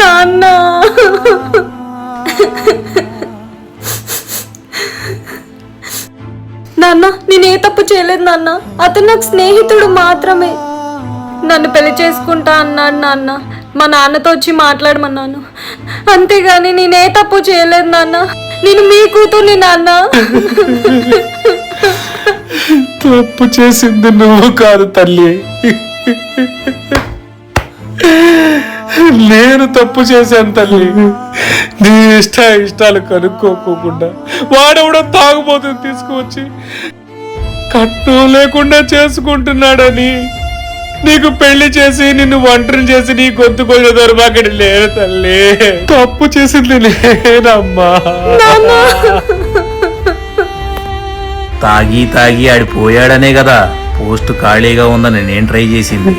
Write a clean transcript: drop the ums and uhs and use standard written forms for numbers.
నాన్న నాన్న నేనే తప్పు చేయలేదు నాన్న. అతను నాకు స్నేహితుడు మాత్రమే. నన్ను పెళ్లి చేసుకుంటా అన్నాడు నాన్న. మా నాన్నతో వచ్చి మాట్లాడమన్నాను, అంతేగాని నేనే తప్పు చేయలేదు నాన్న. నేను మీ కూతుర్ని నాన్న. తప్పు చేసింది నువ్వు కాదు తల్లి, నేను తప్పు చేశాను తల్లి. నీ ఇష్టాలు కనుక్కోకుండా వాడెవడో తాగుబోతుంది తీసుకువచ్చి కట్నం లేకుండా చేసుకుంటున్నాడని నీకు పెళ్లి చేసి నిన్ను ఒంటరి చేసి నీ గొంతు కొంచెం దొరబాకడి లేదు తల్లి. తప్పు చేసింది నేనమ్మా. తాగి ఆడిపోయాడనే కదా పోస్ట్ ఖాళీగా ఉందని నేను ట్రై చేసింది.